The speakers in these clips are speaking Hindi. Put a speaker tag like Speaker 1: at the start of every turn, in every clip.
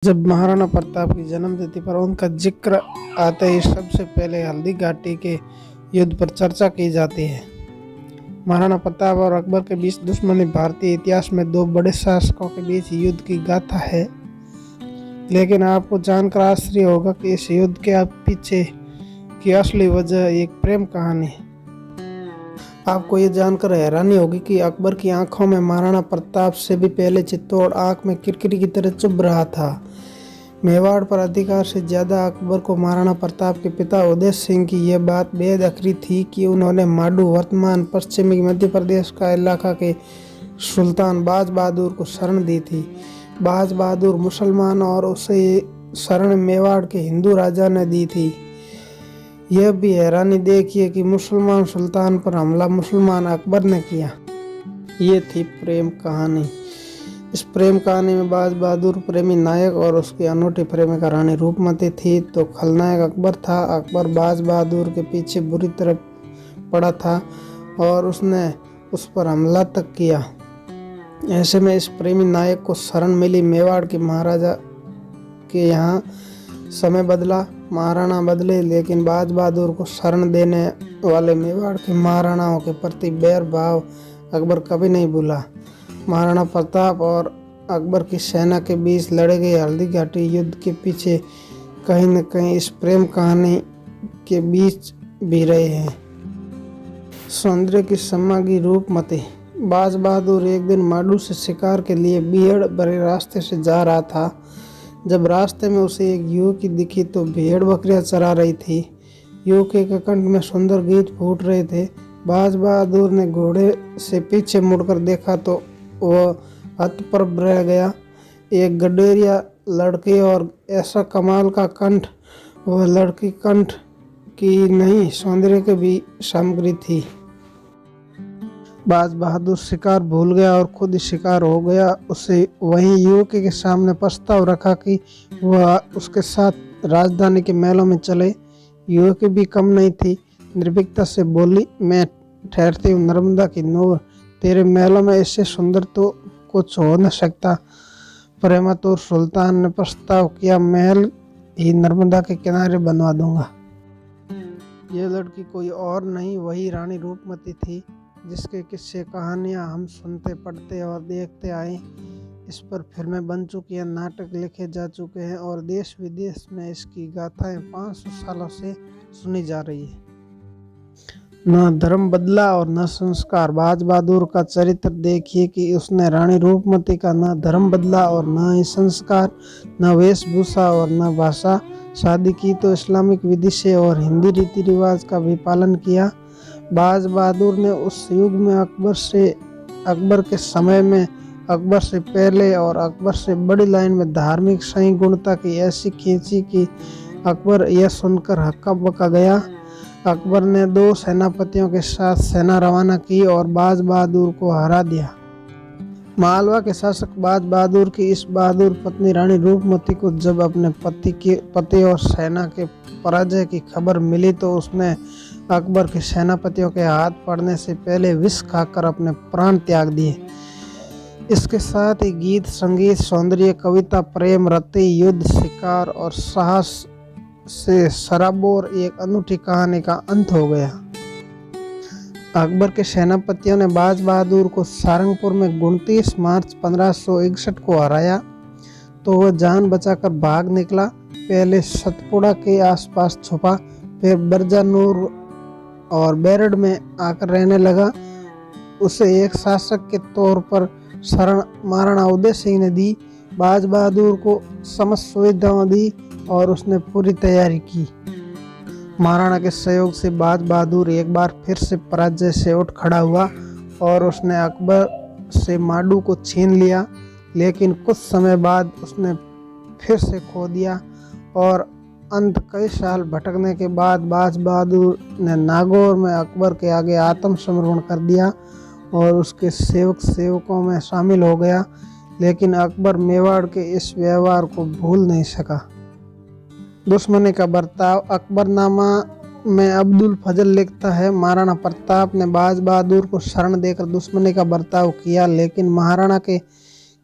Speaker 1: जब महाराणा प्रताप की जन्मतिथि पर उनका जिक्र आते ही सबसे पहले हल्दी घाटी के युद्ध पर चर्चा की जाती है। महाराणा प्रताप और अकबर के बीच दुश्मनी भारतीय इतिहास में दो बड़े शासकों के बीच युद्ध की गाथा है। लेकिन आपको जानकर आश्चर्य होगा कि इस युद्ध के पीछे की असली वजह एक प्रेम कहानी है। आपको ये जानकर हैरानी होगी कि अकबर की आंखों में महाराणा प्रताप से भी पहले चित्तौड़ आंख में किरकिरी की तरह चुभ रहा था। मेवाड़ पर अधिकार से ज्यादा अकबर को महाराणा प्रताप के पिता उदय सिंह की यह बात बेहद अखरी थी कि उन्होंने माडू वर्तमान पश्चिमी मध्य प्रदेश का इलाका के सुल्तान बाज बहादुर को शरण दी थी। बाज बहादुर मुसलमान और उसे शरण मेवाड़ के हिंदू राजा ने दी थी। यह भी हैरानी देखिए कि मुसलमान सुल्तान पर हमला मुसलमान अकबर ने किया। ये थी प्रेम कहानी। इस प्रेम कहानी में बाज बहादुर प्रेमी नायक और उसकी अनूठी प्रेमिका रानी रूपमती थी, तो खलनायक अकबर था। अकबर बाज बहादुर के पीछे बुरी तरह पड़ा था और उसने उस पर हमला तक किया। ऐसे में इस प्रेमी नायक को शरण मिली मेवाड़ के महाराजा के यहाँ। समय बदला, महाराणा बदले, लेकिन बाज बहादुर को शरण देने वाले मेवाड़ के महाराणाओं के प्रति बैर भाव अकबर कभी नहीं भूला। महाराणा प्रताप और अकबर की सेना के बीच लड़े गए हल्दी घाटी युद्ध के पीछे कहीं न कहीं इस प्रेम कहानी के बीच भी रहे हैं। सौंदर्य की सम्राज्ञी रूपमती। बाज बहादुर एक दिन माडू से शिकार के लिए भीड़ भरे रास्ते से जा रहा था। जब रास्ते में उसे एक युवती दिखी तो भेड़ बकरियां चरा रही थी। युवती के कंठ में सुंदर गीत फूट रहे थे। बाज बहादुर ने घोड़े से पीछे मुड़कर देखा तो वह हतप्रभ रह गया। एक गडेरिया लड़की और ऐसा कमाल का कंठ, वह लड़की कंठ की नहीं सौंदर्य की भी सामग्री थी। बाज बहादुर शिकार भूल गया और खुद ही शिकार हो गया। उसे वहीं युवती के सामने प्रस्ताव रखा कि वह उसके साथ राजधानी के महलों में चले। युवती भी कम नहीं थी, निर्भीकता से बोली, मैं ठहरती हूँ नर्मदा की नूर, तेरे महलों में इससे सुंदर तो कुछ हो न सकता। प्रेमातुर सुल्तान ने प्रस्ताव किया, महल ही नर्मदा के किनारे बनवा दूंगा। यह लड़की कोई और नहीं, वही रानी रूपमती थी जिसके किस्से कहानियां हम सुनते, पढ़ते और देखते आए। इस पर फिल्में बन चुकी हैं, नाटक लिखे जा चुके हैं और देश विदेश में इसकी गाथाएं 500 सालों से सुनी जा रही है। न धर्म बदला और न संस्कार। बाज बहादुर का चरित्र देखिए कि उसने रानी रूपमती का न धर्म बदला और न ही संस्कार, न वेशभूषा और न भाषा। शादी की तो इस्लामिक विधि से और हिंदी रीति रिवाज का भी पालन किया। बाज बहादुर ने उस युग में अकबर के समय में, अकबर से पहले और अकबर से बड़ी लाइन में धार्मिक सही गुणता की ऐसी खींची कि अकबर यह सुनकर हक्का बक्का गया। अकबर ने 2 सेनापतियों के साथ सेना रवाना की और बाज बहादुर को हरा दिया। मालवा के शासक बाज बहादुर की इस बहादुर पत्नी रानी रूपमती को जब अपने पति और सेना के पराजय की खबर मिली तो उसने अकबर के सेनापतियों के हाथ पड़ने से पहले विष खाकर अपने प्राण त्याग दिए। इसके साथ ही गीत, संगीत, सौंदर्य, कविता, प्रेम, रति, युद्ध, शिकार और साहस से सराबोर एक अनूठी कहानी का अंत हो गया। अकबर के सेनापतियों ने बाज बहादुर को सारंगपुर में 29 मार्च 1561 को हराया तो वह जान बचाकर भाग निकला। पहले सतपुड़ा के आसपास छुपा, फिर बरजानूर और बेरड में आकर रहने लगा। उसे एक शासक के तौर पर शरण महाराणा उदय सिंह ने दी। बाज बहादुर को समस्त सुविधाएं दी और उसने पूरी तैयारी की। महाराणा के सहयोग से बाज बहादुर एक बार फिर से पराजय से उठ खड़ा हुआ और उसने अकबर से माडू को छीन लिया। लेकिन कुछ समय बाद उसने फिर से खो दिया और अंत कई साल भटकने के बाद बाज बहादुर ने नागौर में अकबर के आगे आत्मसमर्पण कर दिया और उसके सेवकों में शामिल हो गया। लेकिन अकबर मेवाड़ के इस व्यवहार को भूल नहीं सका। दुश्मनी का बर्ताव। अकबरनामा में अब्दुल फजल लिखता है, महाराणा प्रताप ने बाज बहादुर को शरण देकर दुश्मनी का बर्ताव किया, लेकिन महाराणा के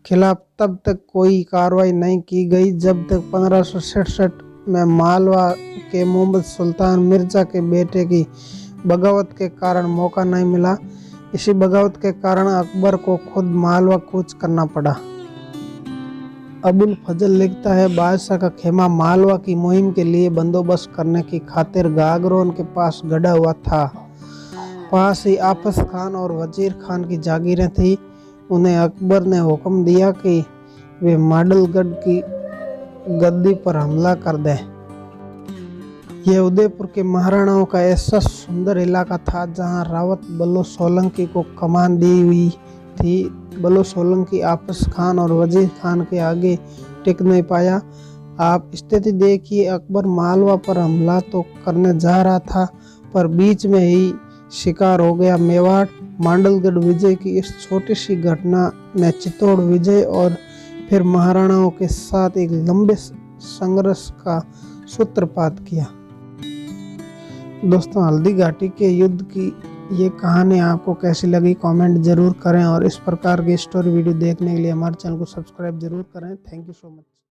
Speaker 1: खिलाफ तब तक कोई कार्रवाई नहीं की गई जब तक 1567 में मालवा के मोहम्मद सुल्तान मिर्जा के बेटे की बगावत के कारण मौका नहीं मिला। इसी बगावत के कारण अकबर को खुद मालवा कूच करना पड़ा। अबुल फजल लिखता है, बादशाह का खेमा मालवा की मुहिम के लिए बंदोबस्त करने की खातिर गागरोन के पास गड़ा हुआ था। पास ही आफस खान और वजीर खान की जागीरें थी। उन्हें अकबर ने हुक्म दिया कि वे माडलगढ़ की गद्दी पर हमला कर दें। यह उदयपुर के महाराणाओं का ऐसा सुंदर इलाका था जहां रावत बल्लो सोलंकी को कमान दी हुई थी। बल्लो सोलंकी आफस खान और वजीर खान के आगे टिक नहीं पाया। आप स्थिति देखिए, अकबर मालवा पर हमला तो करने जा रहा था, पर बीच में ही शिकार हो गया मेवाड़। मांडलगढ़ विजय की इस छोटी सी घटना ने चित्तौड़ विजय और फिर महाराणाओं के साथ एक लंबे संघर्ष का सूत्रपात किया। दोस्तों, हल्दी घाटी के युद्ध की ये कहानी आपको कैसी लगी कमेंट जरूर करें और इस प्रकार की स्टोरी वीडियो देखने के लिए हमारे चैनल को सब्सक्राइब जरूर करें। Thank you so much.